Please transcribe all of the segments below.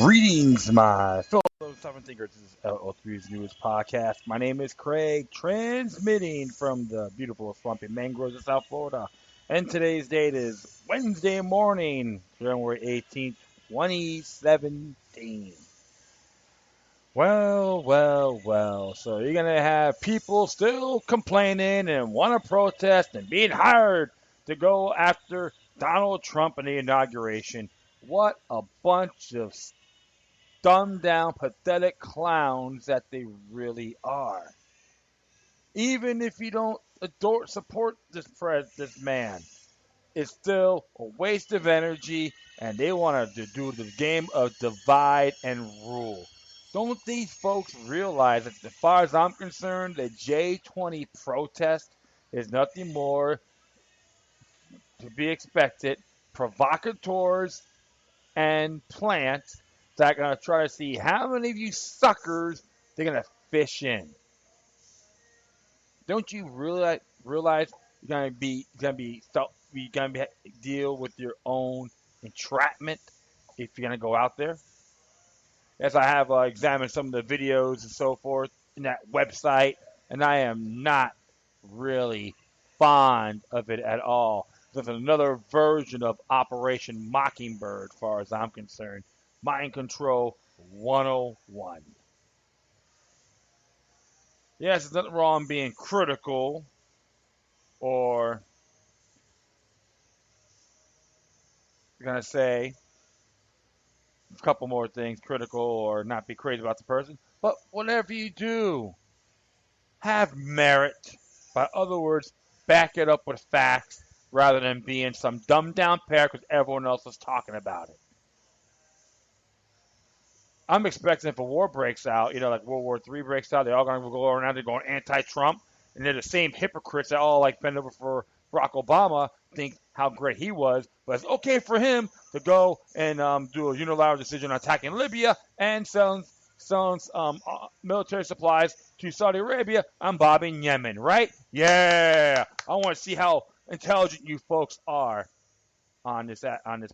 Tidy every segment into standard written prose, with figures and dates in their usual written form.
Greetings, my fellow Southern thinkers. This is LO3's newest podcast. My name is Craig, transmitting from the beautiful swampy mangroves of South Florida. And today's date is Wednesday morning, January 18th, 2017. Well. So you're going to have people still complaining and want to protest and being hired to go after Donald Trump in the inauguration. What a bunch of dumbed down, pathetic clowns that they really are. Even if you don't support this man, it's still a waste of energy, and they want to do the game of divide and rule. Don't these folks realize that, as far as I'm concerned, the J20 protest is nothing more to be expected? Provocateurs and plants that are going to try to see how many of you suckers they're going to fish in. Don't you realize you're going to deal with your own entrapment if you're going to go out there? As I have examined some of the videos and so forth in that website, and I am not really fond of it at all. There's another version of Operation Mockingbird, as far as I'm concerned. Mind Control 101. Yes, there's nothing wrong being critical or, I'm going to say a couple more things, critical or not be crazy about the person. But whatever you do, have merit. By other words, back it up with facts rather than being some dumbed down pair because everyone else is talking about it. I'm expecting if a war breaks out, like World War III breaks out, they're all going to go around, they're going anti-Trump, and they're the same hypocrites that all bend over for Barack Obama, think how great he was, but it's okay for him to go and do a unilateral decision on attacking Libya and selling military supplies to Saudi Arabia on bombing Yemen, right? Yeah, I want to see how intelligent you folks are on this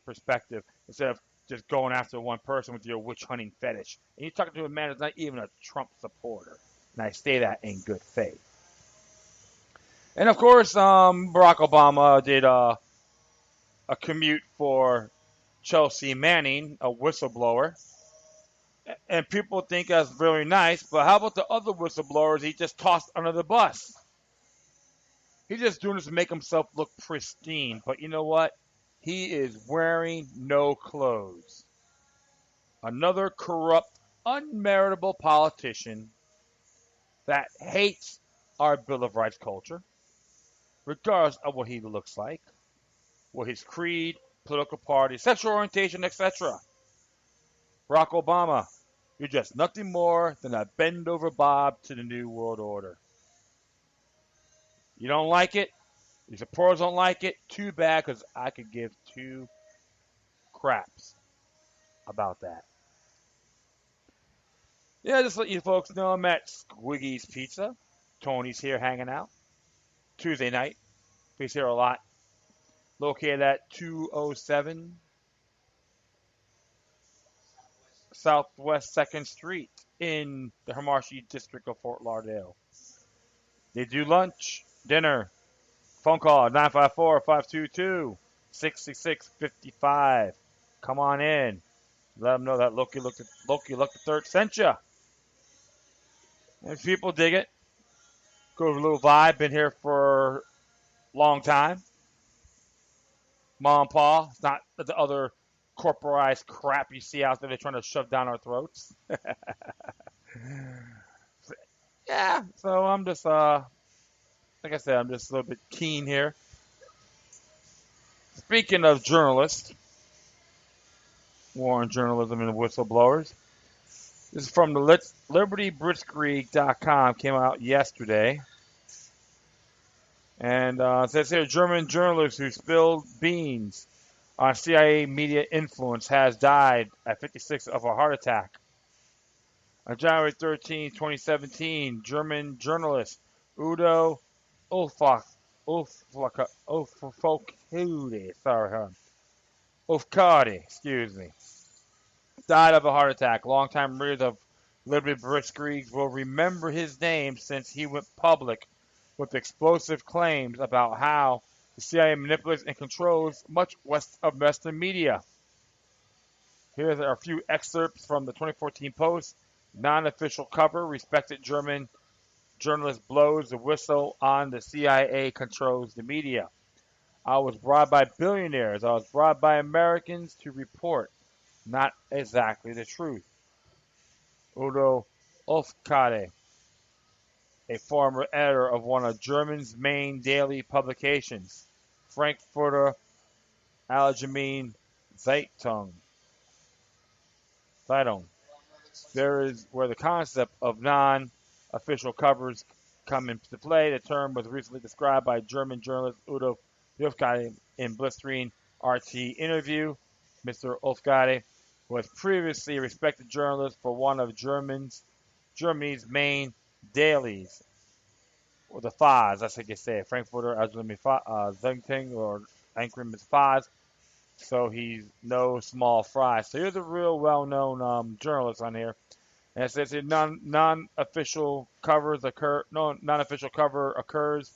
perspective instead of just going after one person with your witch hunting fetish. And you're talking to a man that's not even a Trump supporter. And I say that in good faith. And of course, Barack Obama did a commute for Chelsea Manning, a whistleblower. And people think that's very nice, but how about the other whistleblowers he just tossed under the bus? He's just doing this to make himself look pristine. But you know what? He is wearing no clothes. Another corrupt, unmeritable politician that hates our Bill of Rights culture, regardless of what he looks like, what his creed, political party, sexual orientation, etc. Barack Obama, you're just nothing more than a bend-over Bob to the New World Order. You don't like it? Your supporters don't like it? Too bad, because I could give two craps about that. Yeah, just let you folks know I'm at Squiggy's Pizza. Tony's here hanging out. Tuesday night. He's here a lot. Located at 207 Southwest 2nd Street in the Hermarshi district of Fort Lauderdale. They do lunch, dinner. Phone call 954-522-66655. Come on in. Let them know that Loki looked the third sent you. And people dig it. Go with a little vibe. Been here for a long time. Mom and Pa. It's not the other corporized crap you see out there they're trying to shove down our throats. Yeah, so I'm just, like I said, I'm just a little bit keen here. Speaking of journalists, war on journalism and whistleblowers, this is from the LibertyBlitzkrieg.com, came out yesterday. And it says here, German journalist who spilled beans on CIA media influence has died at 56 of a heart attack. On January 13, 2017, German journalist Udo Ofakode, died of a heart attack. Longtime readers of Liberty Blitzkrieg will remember his name since he went public with explosive claims about how the CIA manipulates and controls much of Western media. Here are a few excerpts from the 2014 Post. Non-official cover: respected German journalist blows the whistle on the CIA controls the media. I was bribed by billionaires. I was bribed by Americans to report not exactly the truth. Udo Ulfkade, a former editor of one of Germany's main daily publications, Frankfurter Allgemeine Zeitung. Zeitung. There is where the concept of non-official covers come into play. The term was recently described by German journalist Udo Ulfkade in blistering RT interview. Mr. Ulfkade was previously a respected journalist for one of Germany's main dailies, or the FAZ, that's how you say it, Frankfurter Zeitung, or Anchorman FAZ. So he's no small fry. So here's a real well-known journalist on here. And it says here non-official covers occur. No non-official cover occurs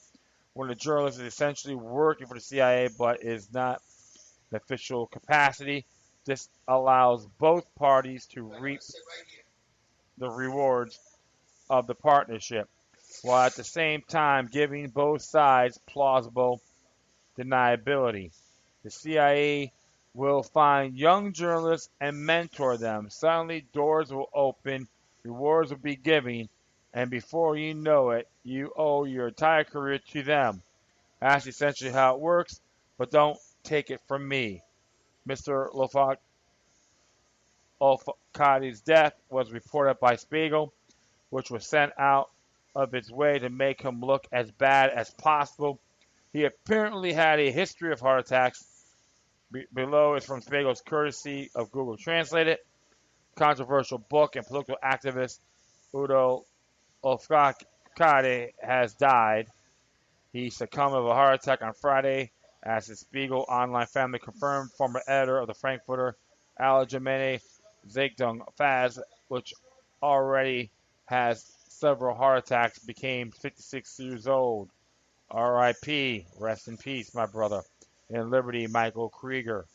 when a journalist is essentially working for the CIA but is not in official capacity. This allows both parties to reap the rewards of the partnership, while at the same time giving both sides plausible deniability. The CIA will find young journalists and mentor them. Suddenly, doors will open, rewards will be given, and before you know it, you owe your entire career to them. That's essentially how it works, but don't take it from me. Mr. Lofakadi's death was reported by Spiegel, which was sent out of its way to make him look as bad as possible. He apparently had a history of heart attacks. Below is from Spiegel's courtesy of Google Translate. Controversial book and political activist Udo Ulfkade has died. He succumbed of a heart attack on Friday, as his Spiegel online family confirmed. Former editor of the Frankfurter Allgemeine Zeitung, FAZ, which already has several heart attacks, became 56 years old. R.I.P. Rest in peace, my brother. In liberty, Michael Krieger.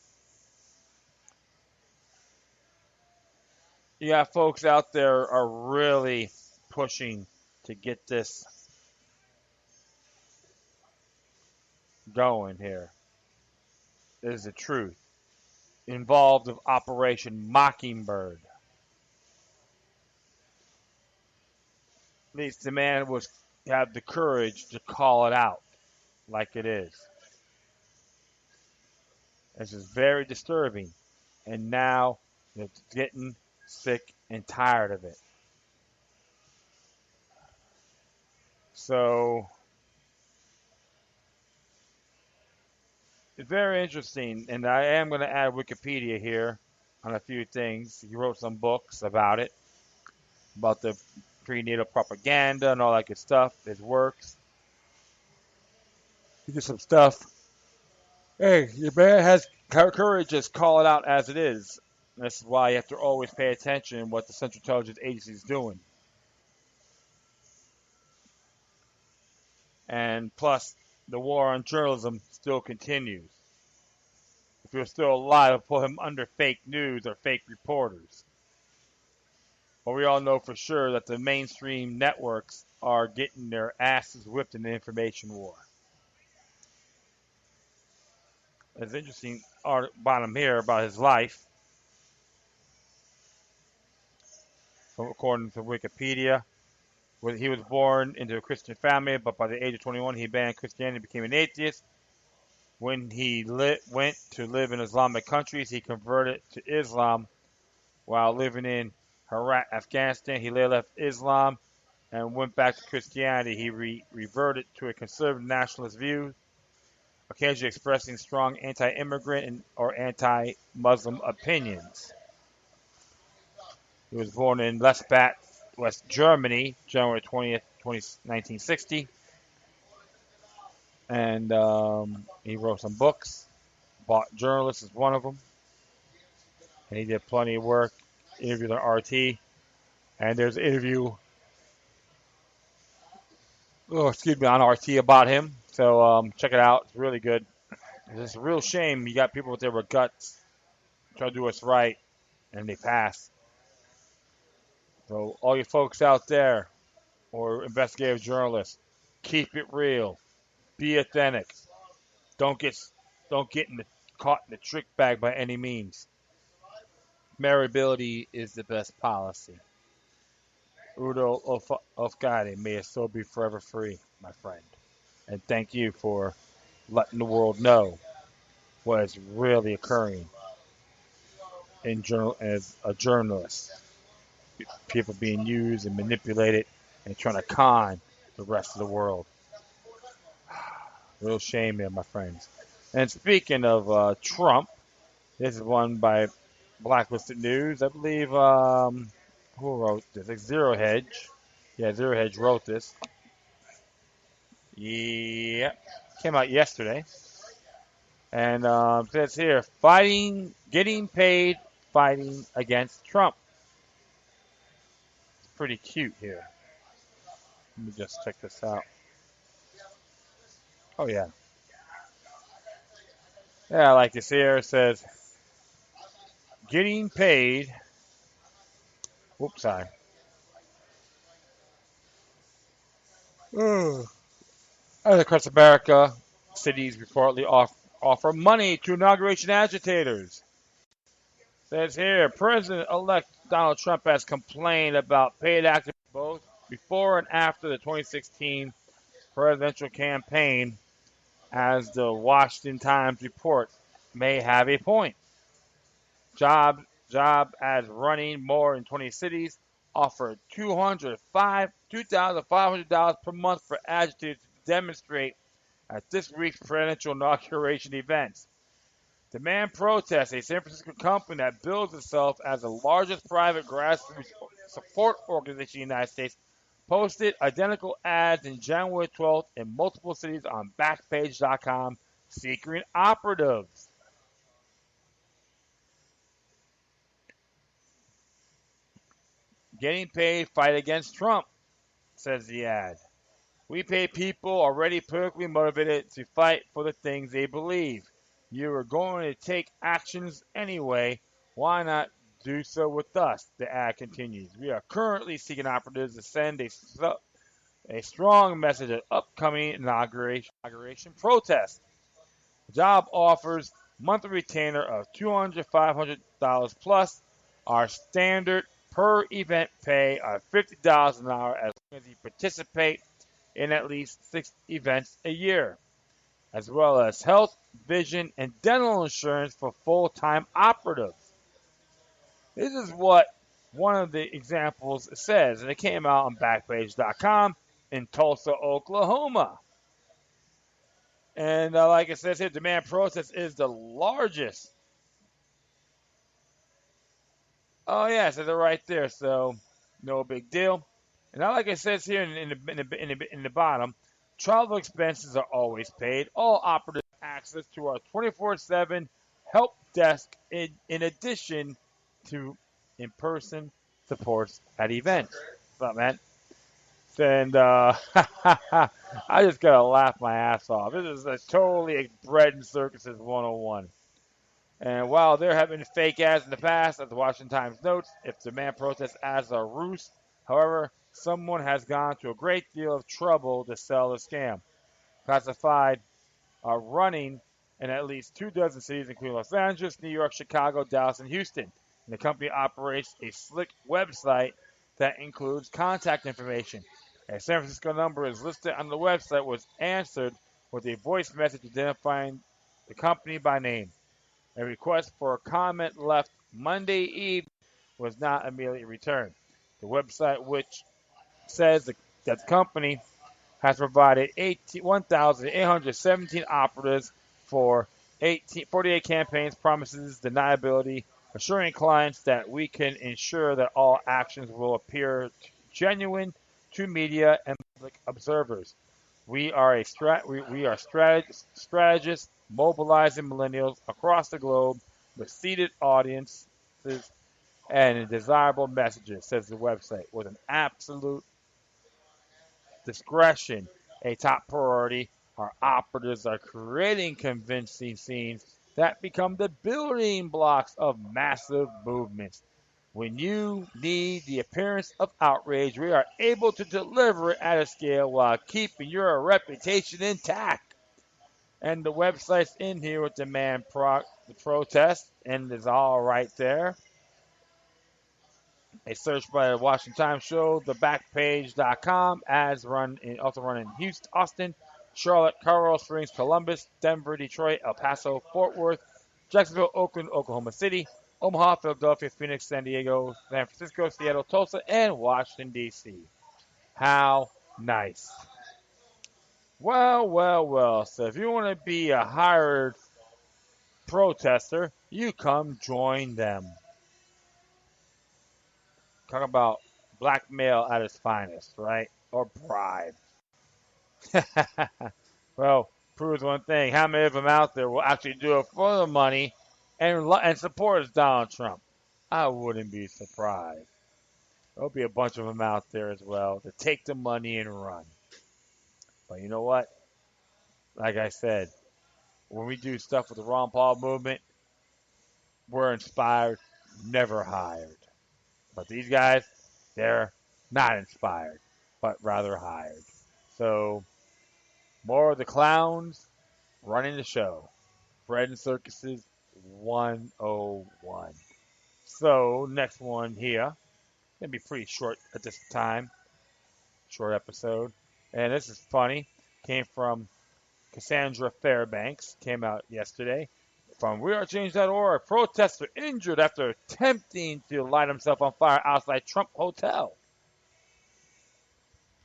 You got folks out there are really pushing to get this going here. This is the truth. Involved with Operation Mockingbird. At least the man was have the courage to call it out like it is. This is very disturbing. And now it's getting sick and tired of it. So it's very interesting, and I am going to add Wikipedia here on a few things. He wrote some books about the prenatal propaganda and all that good stuff. His works. He did some stuff. Hey, your man has courage. Just call it out as it is. This is why you have to always pay attention to what the Central Intelligence Agency is doing. And plus, the war on journalism still continues. If you're still alive, I'll put him under fake news or fake reporters. But we all know for sure that the mainstream networks are getting their asses whipped in the information war. There's an interesting article about him here about his life, according to Wikipedia. He was born into a Christian family, but by the age of 21, he abandoned Christianity and became an atheist. When he went to live in Islamic countries, he converted to Islam. While living in Herat, Afghanistan, he later left Islam and went back to Christianity. He reverted to a conservative nationalist view, occasionally expressing strong anti-immigrant or anti-Muslim opinions. He was born in Lesbat, West Germany, January 20th, 1960. And he wrote some books. Journalist is one of them. And he did plenty of work interviews on RT, and there's an interview, on RT about him. So check it out. It's really good. It's a real shame you got people with their guts trying to do what's right, and they pass. So all you folks out there, or investigative journalists, keep it real. Be authentic. Don't get don't get caught in the trick bag by any means. Variability is the best policy. Udo Ofgade, may his soul be forever free, my friend. And thank you for letting the world know what is really occurring as a journalist. People being used and manipulated and trying to con the rest of the world. Real shame here, my friends. And speaking of Trump, this is one by Blacklisted News. I believe, who wrote this? Like Zero Hedge. Yeah, Zero Hedge wrote this. Yeah, came out yesterday. And it says here, getting paid, fighting against Trump. It's pretty cute here. Let me just check this out. Oh, yeah. Yeah, I like this here. It says, getting paid. Whoops, sorry. Across America, cities reportedly offer money to inauguration agitators. Says here, President-elect Donald Trump has complained about paid activists both before and after the 2016 presidential campaign, as the Washington Times report may have a point. Job as running more in 20 cities offered $2,500 per month for agitators to demonstrate at this week's presidential inauguration events. Demand Protest, a San Francisco company that bills itself as the largest private grassroots support organization in the United States, posted identical ads in January 12th in multiple cities on Backpage.com seeking operatives. Getting paid, fight against Trump, says the ad. We pay people already politically motivated to fight for the things they believe. You are going to take actions anyway. Why not do so with us? The ad continues. We are currently seeking operatives to send a strong message at upcoming inauguration protest. Job offers monthly retainer of $200, $500 plus. Our standard per event pay of $50 an hour as long as you participate in at least 6 events a year, as well as health, vision, and dental insurance for full-time operatives. This is what one of the examples says, and it came out on Backpage.com in Tulsa, Oklahoma. And like it says here, Demand Protest is the largest. Oh yeah, so they're right there. So no big deal. And like it says here in the bottom, travel expenses are always paid. All operatives have access to our 24/7 help desk in addition to in-person supports at events. What's up, man? And I just gotta laugh my ass off. This is totally a bread and circuses 101. And while there have been fake ads in the past, as the Washington Times notes, if demand protest ads are ruse, however, someone has gone to a great deal of trouble to sell the scam. Classified are running in at least 24 cities, including Los Angeles, New York, Chicago, Dallas, and Houston. And the company operates a slick website that includes contact information. A San Francisco number is listed on the website, was answered with a voice message identifying the company by name. A request for a comment left Monday evening was not immediately returned. The website, which says that the company has provided 1,817 operatives for 48 campaigns, promises deniability, assuring clients that we can ensure that all actions will appear genuine to media and public observers. We are strategists mobilizing millennials across the globe with seeded audiences and desirable messages, says the website, with an absolute discretion a top priority. Our operatives are creating convincing scenes that become the building blocks of massive movements. When you need the appearance of outrage, we are able to deliver it at a scale while keeping your reputation intact. And the website's in here with the protest, and it's all right there. A search by the Washington Times show thebackpage.com ads also run in Houston, Austin, Charlotte, Colorado Springs, Columbus, Denver, Detroit, El Paso, Fort Worth, Jacksonville, Oakland, Oklahoma City, Omaha, Philadelphia, Phoenix, San Diego, San Francisco, Seattle, Tulsa, and Washington, D.C. How nice. Well, well, well. So if you want to be a hired protester, you come join them. Talk about blackmail at its finest, right? Or bribe. Well, proves one thing. How many of them out there will actually do it for the money and support Donald Trump? I wouldn't be surprised. There'll be a bunch of them out there as well to take the money and run. But you know what? Like I said, when we do stuff with the Ron Paul movement, we're inspired, never hired. But these guys, they're not inspired, but rather hired. So, more of the clowns running the show. Bread and Circuses 101. So, next one here. Gonna be pretty short at this time. Short episode. And this is funny. Came from Cassandra Fairbanks. Came out yesterday. From WeAreChange.org. Protester injured after attempting to light himself on fire outside Trump Hotel.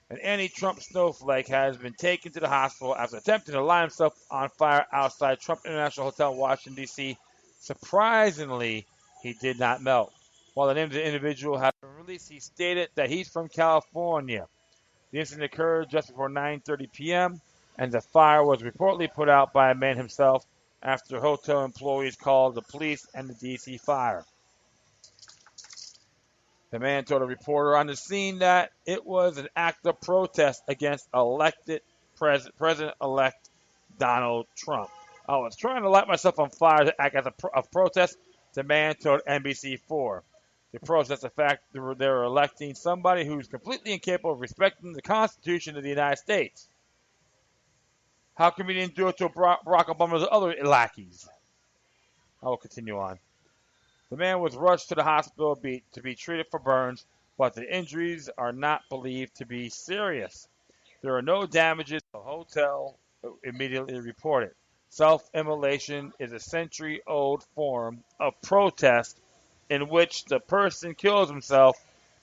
An anti-Trump snowflake has been taken to the hospital after attempting to light himself on fire outside Trump International Hotel in Washington, D.C. Surprisingly, he did not melt. While the name of the individual has been released, he stated that he's from California. The incident occurred just before 9:30 p.m., and the fire was reportedly put out by a man himself after hotel employees called the police and the D.C. fire. The man told a reporter on the scene that it was an act of protest against elected President-elect Donald Trump. I was trying to light myself on fire to act as a protest, the man told NBC4. To protest the fact that they're electing somebody who's completely incapable of respecting the Constitution of the United States. How come he didn't do it to Barack Obama's other lackeys? I will continue on. The man was rushed to the hospital to be treated for burns, but the injuries are not believed to be serious. There are no damages. The hotel immediately reported. Self-immolation is a century-old form of protest in which the person kills himself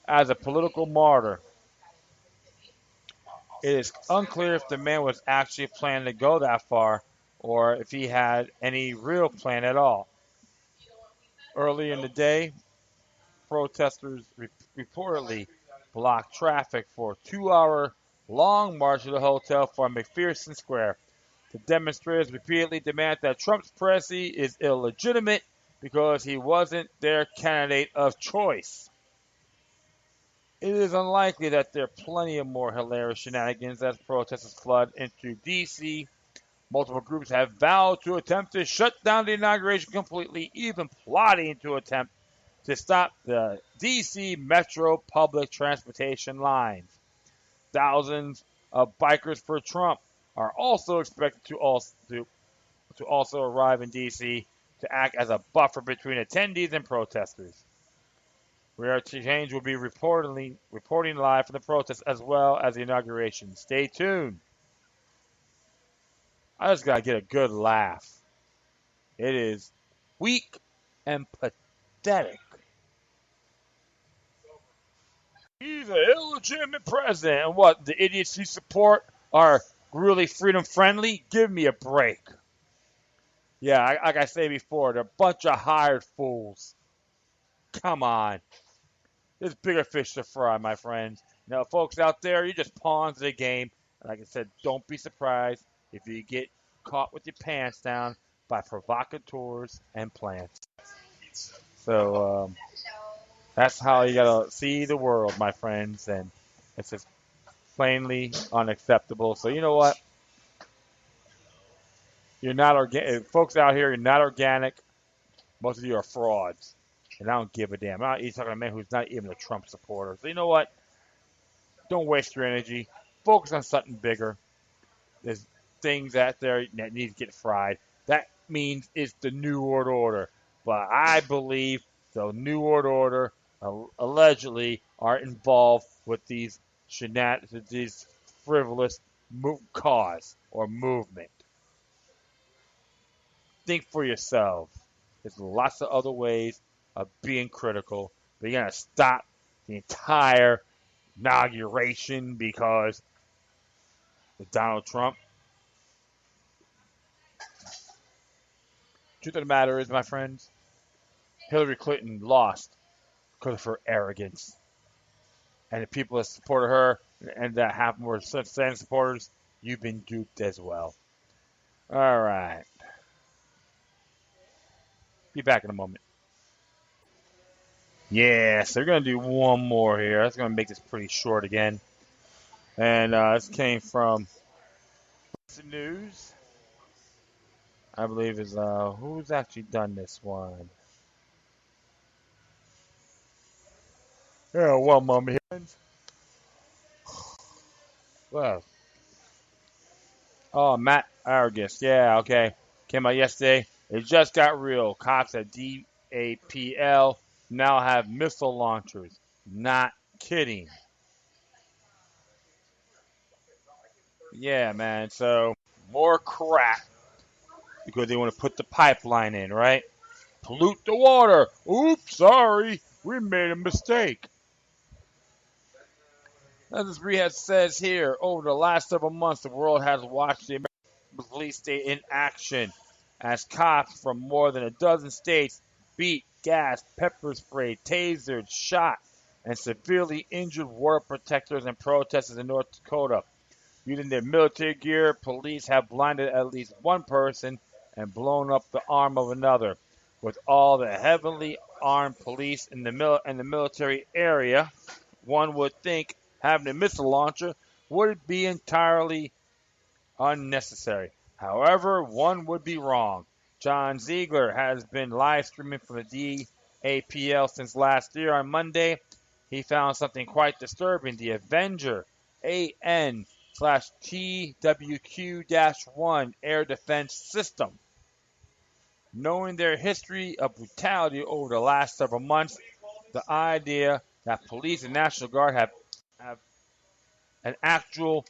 as a political martyr. It is unclear if the man was actually planning to go that far or if he had any real plan at all. Early in the day, protesters reportedly blocked traffic for a 2-hour long march to the hotel from McPherson Square. The demonstrators repeatedly demand that Trump's presidency is illegitimate because he wasn't their candidate of choice. It is unlikely that there are plenty of more hilarious shenanigans as protesters flood into D.C. Multiple groups have vowed to attempt to shut down the inauguration completely, even plotting to attempt to stop the D.C. Metro public transportation lines. Thousands of bikers for Trump are also expected to also arrive in D.C. to act as a buffer between attendees and protesters. We Are Change will be reporting live from the protest as well as the inauguration. Stay tuned. I just gotta get a good laugh. It is weak and pathetic. He's an illegitimate president, and what, the idiots he support are really freedom friendly? Give me a break. Yeah, like I say before, they're a bunch of hired fools. Come on. There's bigger fish to fry, my friends. Now, folks out there, you're just pawns of the game. Like I said, don't be surprised if you get caught with your pants down by provocateurs and plants. So, That's how you gotta see the world, my friends, and it's just plainly unacceptable. So you know what? You're not organic, folks out here. You're not organic. Most of you are frauds, and I don't give a damn. I'm not even talking to a man who's not even a Trump supporter. So you know what? Don't waste your energy. Focus on something bigger. There's things out there that need to get fried. That means it's the New World Order. But I believe the New World Order allegedly are involved with these these frivolous cause or movement. Think for yourself. There's lots of other ways of being critical, but you're gonna stop the entire inauguration because of Donald Trump. Truth of the matter is, my friends, Hillary Clinton lost because of her arrogance. And the people that supported her and that have more such supporters, you've been duped as well. All right. Be back in a moment. Yes, they're going to do one more here. That's going to make this pretty short again. And this came from News. I believe is who's actually done this one. Yeah, one moment here. Well, oh, Matt Argus. Yeah, okay. Came out yesterday. It just got real. Cops at DAPL now have missile launchers. Not kidding. Yeah, man. So, more crap because they want to put the pipeline in, right? Pollute the water. Oops, sorry. We made a mistake. As this rehab says here, over the last several months, the world has watched the American police state in action as cops from more than a dozen states beat, gassed, pepper sprayed, tasered, shot, and severely injured water protectors and protesters in North Dakota. Using their military gear, police have blinded at least one person and blown up the arm of another. With all the heavily armed police in the military area, one would think having a missile launcher would be entirely unnecessary. However, one would be wrong. John Ziegler has been live streaming from the DAPL since last year. On Monday, he found something quite disturbing. The Avenger AN slash TWQ-1 air defense system. Knowing their history of brutality over the last several months, the idea that police and National Guard have an actual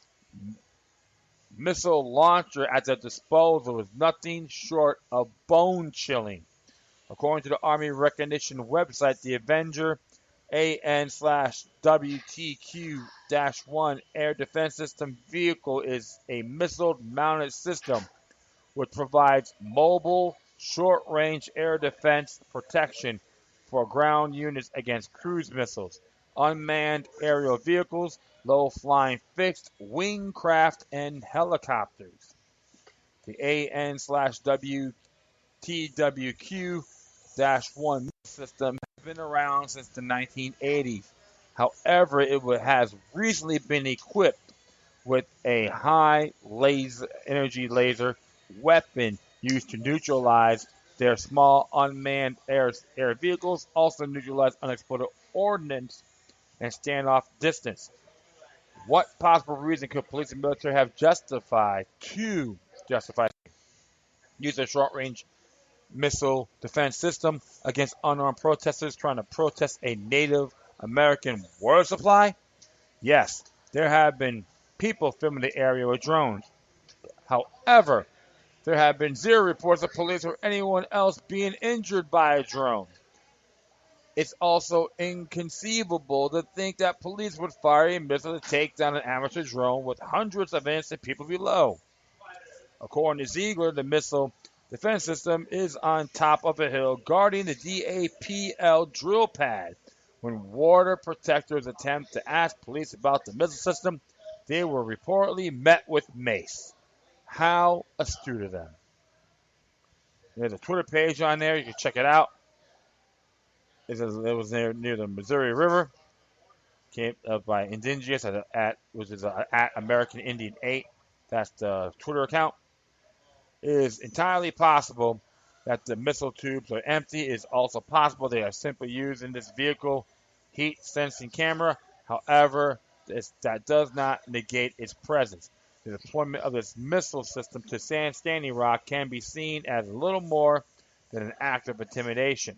missile launcher at their disposal is nothing short of bone-chilling. According to the Army Recognition website, the Avenger AN/WTQ-1 air defense system vehicle is a missile-mounted system which provides mobile, short-range air defense protection for ground units against cruise missiles, unmanned aerial vehicles, low-flying fixed-wing craft, and helicopters. The AN/WTWQ-1 system has been around since the 1980s. However, it has recently been equipped with a high laser energy laser weapon used to neutralize their small unmanned air vehicles, also neutralize unexploded ordnance and standoff distance. What possible reason could police and military have justify use a short range missile defense system against unarmed protesters trying to protest a Native American water supply? Yes, there have been people filming the area with drones. However, there have been zero reports of police or anyone else being injured by a drone. It's also inconceivable to think that police would fire a missile to take down an amateur drone with hundreds of innocent people below. According to Ziegler, the missile defense system is on top of a hill guarding the DAPL drill pad. When water protectors attempt to ask police about the missile system, they were reportedly met with mace. How astute of them. There's a Twitter page on there. You can check it out. It was near the Missouri River. Came by Indigenous which is at American Indian 8. That's the Twitter account. It is entirely possible that the missile tubes are empty. It is also possible they are simply using this vehicle heat sensing camera. However, that does not negate its presence. The deployment of this missile system to Standing Rock can be seen as little more than an act of intimidation.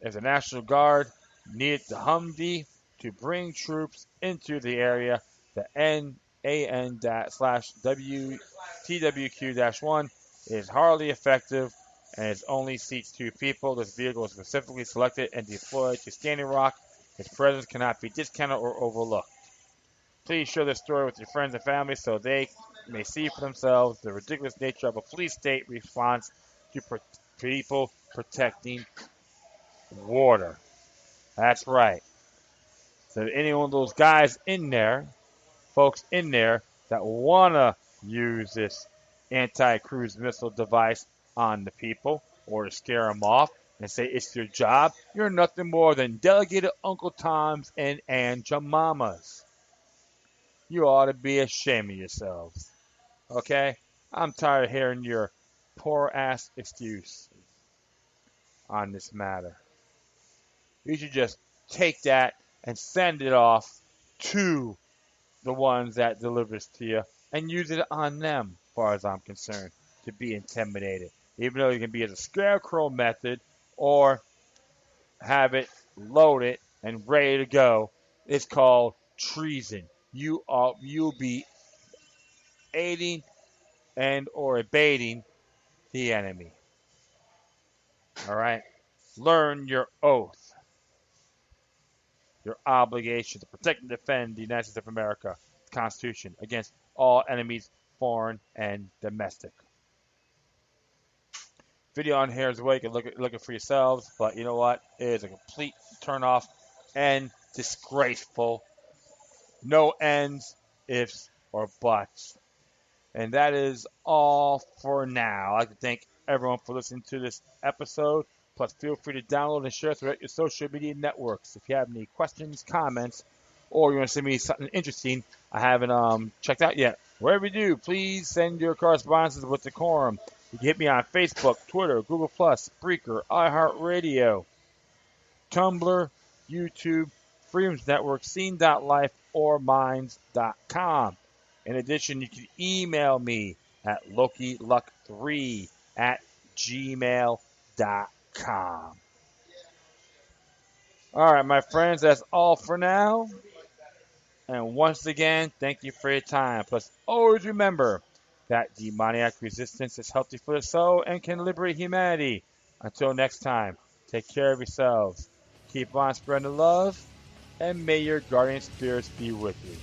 If the National Guard needed the Humvee to bring troops into the area, the NAN/WTWQ-1 is hardly effective and it only seats 2 people. This vehicle was specifically selected and deployed to Standing Rock. Its presence cannot be discounted or overlooked. Please share this story with your friends and family so they may see for themselves the ridiculous nature of a police state response to people protecting water. That's right. So any one of those guys in there, folks in there that want to use this anti-cruise missile device on the people or to scare them off and say it's your job, you're nothing more than delegated Uncle Toms and Aunt Jemamas. You ought to be ashamed of yourselves. Okay? I'm tired of hearing your poor ass excuse on this matter. You should just take that and send it off to the ones that delivers to you and use it on them, as far as I'm concerned, to be intimidated. Even though it can be as a scarecrow method or have it loaded and ready to go, it's called treason. You'll be aiding and or abating the enemy. All right? Learn your oath, your obligation to protect and defend the United States of America, the Constitution, against all enemies, foreign and domestic. Video on here is a way you can look it for yourselves, but you know what? It is a complete turnoff and disgraceful. No ends, ifs, or buts. And that is all for now. I'd like to thank everyone for listening to this episode. Plus, feel free to download and share throughout your social media networks. If you have any questions, comments, or you want to send me something interesting I haven't checked out yet, wherever you do, please send your correspondences with decorum. You can hit me on Facebook, Twitter, Google+, Spreaker, iHeartRadio, Tumblr, YouTube, Freedoms Network, Scene.life, or Minds.com. In addition, you can email me at LokiLuck3 at gmail.com. All right, my friends, that's all for now. And once again, thank you for your time. Plus, always remember that demoniac resistance is healthy for the soul and can liberate humanity. Until next time, take care of yourselves. Keep on spreading the love, and may your guardian spirits be with you.